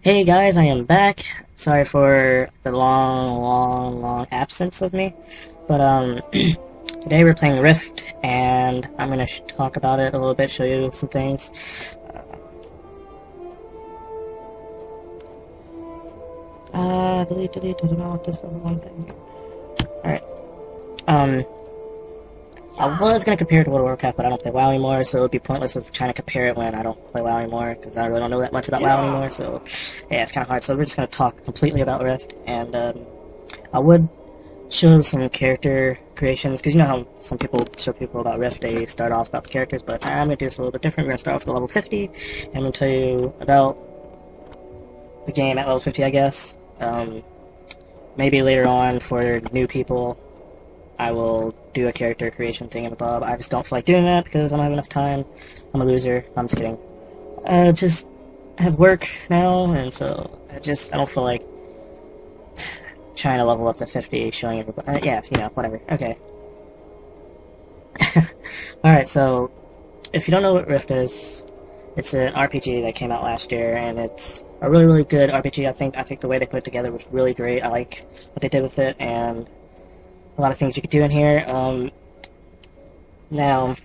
Hey guys, I am back. Sorry for the long absence of me. But, today we're playing Rift, and I'm gonna talk about it a little bit, show you some things. Delete, not this one thing. Alright, um, I was gonna compare it to World of Warcraft, but I don't play WoW anymore, so it would be pointless of trying to compare it when I don't play WoW anymore, because I really don't know that much about WoW anymore, so, yeah, it's kinda hard. So we're just gonna talk completely about Rift, and, I would show some character creations, because you know how some people show people about Rift, they start off about the characters, but I'm going to do this a little bit different. We're going to start off with level 50, and I'm going to tell you about the game at level 50, I guess. Maybe later on, for new people, I will do a character creation thing in above. I just don't feel like doing that, because I don't have enough time. I'm a loser. I'm just kidding. I just have work now, and so I don't feel like trying to level up to 50, showing everybody. Yeah, whatever. Okay. Alright, so, if you don't know what Rift is, it's an RPG that came out last year, and it's a really good RPG. I think the way they put it together was really great. I like what they did with it, and a lot of things you could do in here. Now,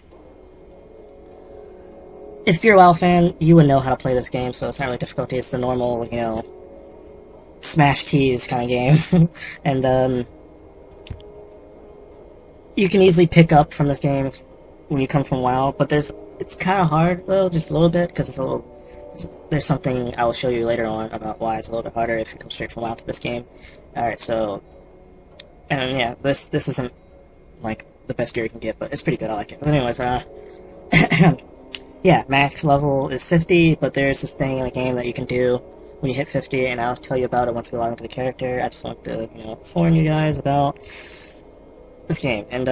if you're a WoW fan, you would know how to play this game, so it's not really difficult. It's the normal, smash keys kind of game. And, you can easily pick up from this game when you come from WoW, but it's kind of hard though, just a little bit, because there's something I will show you later on about why it's a little bit harder if you come straight from WoW to this game. Alright, so, and yeah, this isn't, like, the best gear you can get, but it's pretty good, I like it. But anyways, yeah, max level is 50, but there's this thing in the game that you can do when you hit 50, and I'll tell you about it once we log into the character. I just want to, inform you guys about this game, and,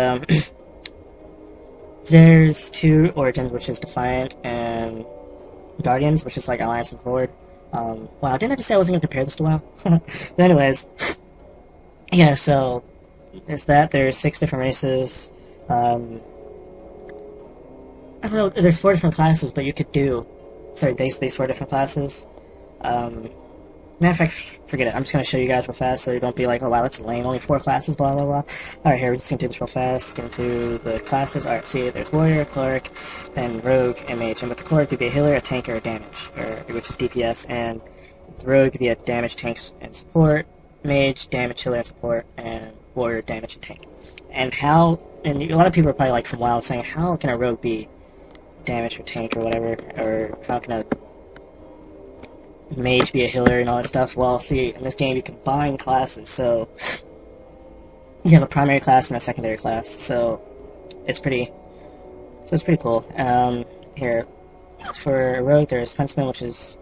there's two origins, which is Defiant and Guardians, which is like Alliance and Horde. Wow, didn't I just say I wasn't going to compare this to WoW? But anyways, yeah, so there's that. There's 6 different races. I don't know, there's 4 different classes, but you could do... Sorry, these 4 different classes. Matter of fact, forget it. I'm just going to show you guys real fast, so you don't be like, oh wow, that's lame, only 4 classes, blah blah blah. Alright, here, we're just going to do this real fast. Get into the classes. Alright, see, there's Warrior, Cleric, then Rogue, and Mage. And with the Cleric, you'd be a healer, a tank, or a damage, which is DPS. And with the Rogue, you'd be a damage, tank, and support. Mage, damage, healer, and support. And Warrior, damage, and tank. And a lot of people are probably like from WoW saying, how can a Rogue be damage, or tank, or whatever? Or how can a mage be a healer and all that stuff? Well, see, in this game you combine classes, so you have a primary class and a secondary class, so it's pretty cool. Here, for Rogue, there's Huntsman, which is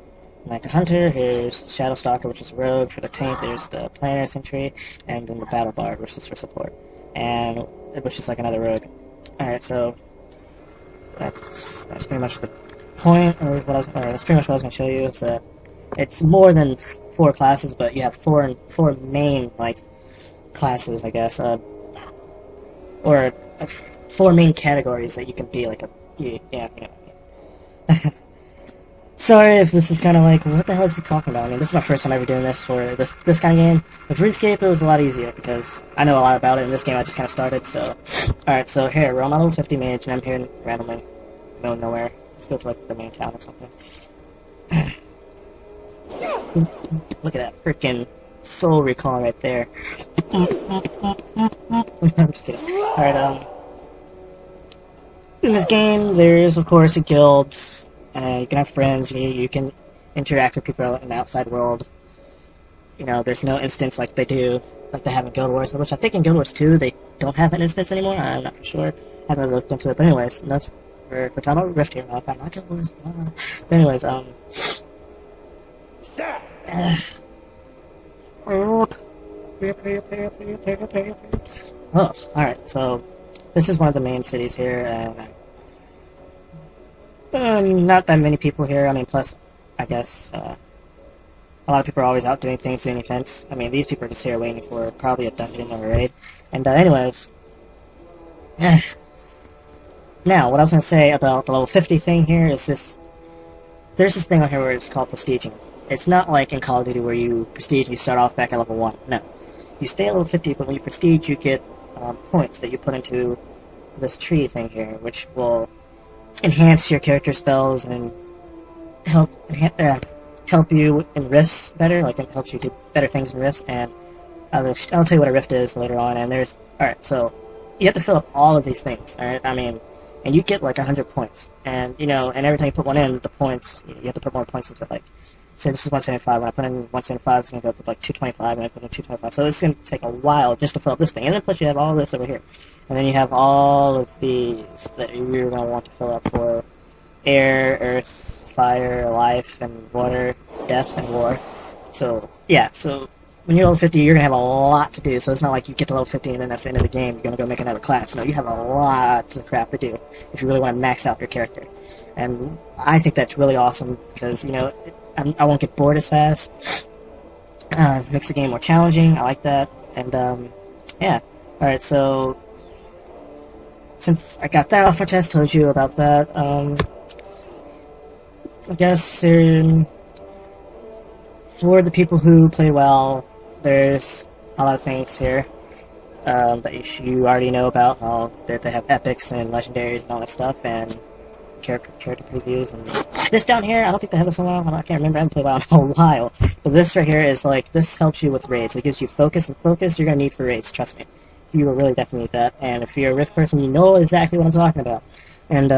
like a hunter. Here's Shadow Stalker, which is a rogue. For the tank, there's the Planetary Sentry, and then the Battle Bard, which is for support, and which is like another rogue. Alright, so that's pretty much the point of what that's pretty much what I was going to show you. Is that it's more than 4 classes, but you have four main, like, classes, I guess, or 4 main categories that you can be, like, yeah. Sorry if this is kind of like, what the hell is he talking about? I mean, this is my first time ever doing this for this kind of game. With RuneScape, it was a lot easier, because I know a lot about it. In this game, I just kind of started, so... Alright, so here, we're on level 50 mage, and I'm here randomly, middle of nowhere. Let's go to, like, the main town or something. Look at that freaking soul recall right there. I'm just kidding. Alright, in this game, there's, of course, a guild. You can have friends, you can interact with people in the outside world. There's no instance like they have in Guild Wars, which I think in Guild Wars 2, they don't have an instance anymore. I'm not for sure. I haven't really looked into it, but anyways, enough. We're talking about Rift here, not Guild Wars. But anyways, oh, alright, so this is one of the main cities here, and not that many people here. I mean, plus, I guess, a lot of people are always out doing things, doing events. I mean, these people are just here waiting for probably a dungeon or a raid. And, anyways, now, what I was going to say about the level 50 thing here is there's this thing on here where it's called prestiging. It's not like in Call of Duty where you prestige and you start off back at level 1. No. You stay at level 50, but when you prestige, you get points that you put into this tree thing here, which will enhance your character spells and help help you in rifts better. Like, it helps you do better things in rifts, and I'll tell you what a rift is later on. And there's... Alright, so you have to fill up all of these things, alright? I mean, and you get like 100 points. And, you know, and every time you put one in, the points, you have to put more points into it. Like, say this is 175, when I put in 175, it's going to go up to like 225, and I put in 225. So it's going to take a while just to fill up this thing. And then plus you have all this over here. And then you have all of these that you're going to want to fill up for air, earth, fire, life, and water, death, and war. So, yeah, so when you're level 50, you're going to have a lot to do. So it's not like you get to level 50 and then that's the end of the game, you're going to go make another class. No, you have a lot of crap to do if you really want to max out your character. And I think that's really awesome because, you know, I won't get bored as fast. Makes the game more challenging. I like that. And, yeah. Alright, so since I got that off my chest, told you about that, I guess for the people who play well, there's a lot of things here that you already know about. That they have epics and legendaries and all that stuff, and character previews. And this down here, I don't think they have this in a while. I can't remember. I haven't played WoW in a while. But this right here is like, this helps you with raids. It gives you focus, and focus you're gonna need for raids. Trust me, you will really definitely need that. And if you're a Rift person, you know exactly what I'm talking about. And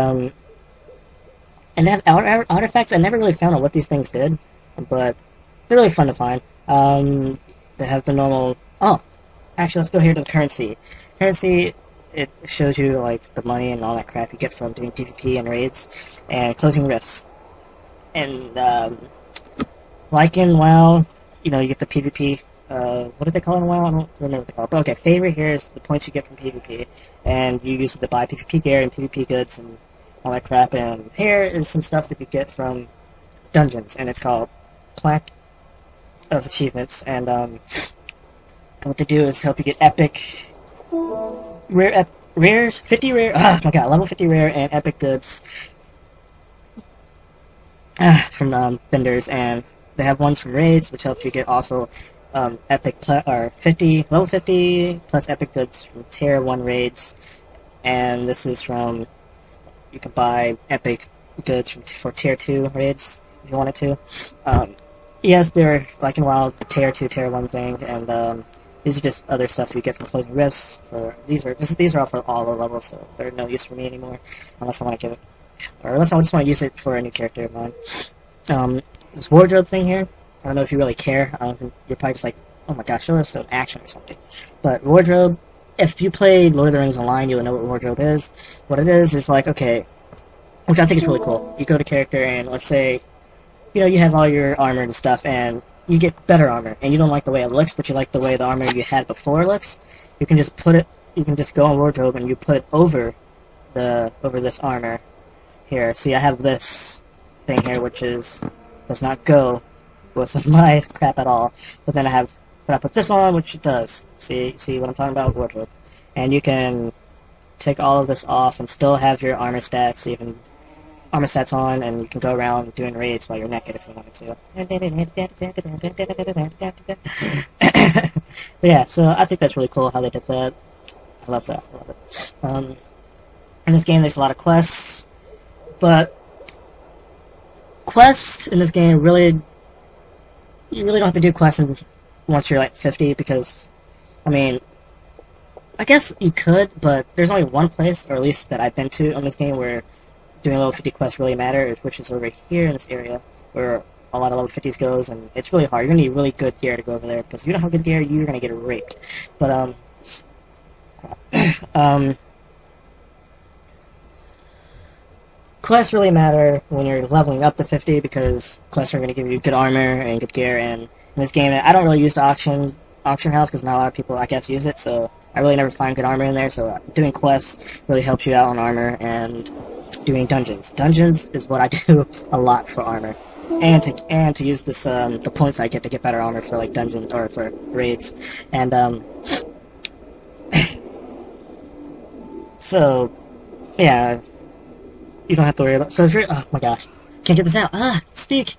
they have artifacts. I never really found out what these things did, but they're really fun to find. They have the normal... Oh, actually, let's go here to the currency. Currency, it shows you, like, the money and all that crap you get from doing PvP and raids, and closing rifts. And, like in WoW, you know, you get the PvP, what do they call it in WoW? I don't remember what they call it. But, okay, favor here is the points you get from PvP, and you use it to buy PvP gear and PvP goods and all that crap. And here is some stuff that you get from dungeons, and it's called Plaque of Achievements. And what they do is help you get epic, rares, 50 rare, oh my god, level 50 rare and epic goods from vendors. And they have ones from raids, which helps you get also epic or 50 level 50 plus epic goods from tier 1 raids. And this is from, you can buy epic goods for tier 2 raids if you wanted to. Yes, they're like in WoW, the tier 2, tier 1 thing, and these are just other stuff you get from closing rifts. These are all for all the levels, so they're no use for me anymore, unless I want to give it, or unless I just want to use it for a new character of mine. This wardrobe thing here, I don't know if you really care. You're probably just like, oh my gosh, show us some action or something. But wardrobe, if you played Lord of the Rings Online, you'll know what wardrobe is. What it is like, okay, which I think is really cool. You go to character and let's say, you know, you have all your armor and stuff, and you get better armor, and you don't like the way it looks, but you like the way the armor you had before looks. You can just go on wardrobe and you put it over this armor here. See, I have this thing here, which does not go with my crap at all. But then I put this on, which it does. See what I'm talking about? Wardrobe. And you can take all of this off and still have your armor stats, even armor stats on, and you can go around doing raids while you're naked if you wanted to. Yeah, so I think that's really cool how they did that. I love that. I love it. In this game, there's a lot of quests, but quests in this game you really don't have to do quests once you're like 50, because, I mean, I guess you could, but there's only one place, or at least that I've been to on this game, where doing level 50 quests really matter, which is over here in this area, where a lot of level 50s goes, and it's really hard. You're going to need really good gear to go over there, because if you don't have good gear, you're going to get raped. But, quests really matter when you're leveling up to 50, because quests are going to give you good armor and good gear, and in this game, I don't really use the auction house, because not a lot of people, I guess, use it, so I really never find good armor in there, so doing quests really helps you out on armor, and doing dungeons. Dungeons is what I do a lot for armor, and to use this the points I get to get better armor for like dungeons or for raids, and so yeah, you don't have to worry about. So if you're, oh my gosh, can't get this out. Speak.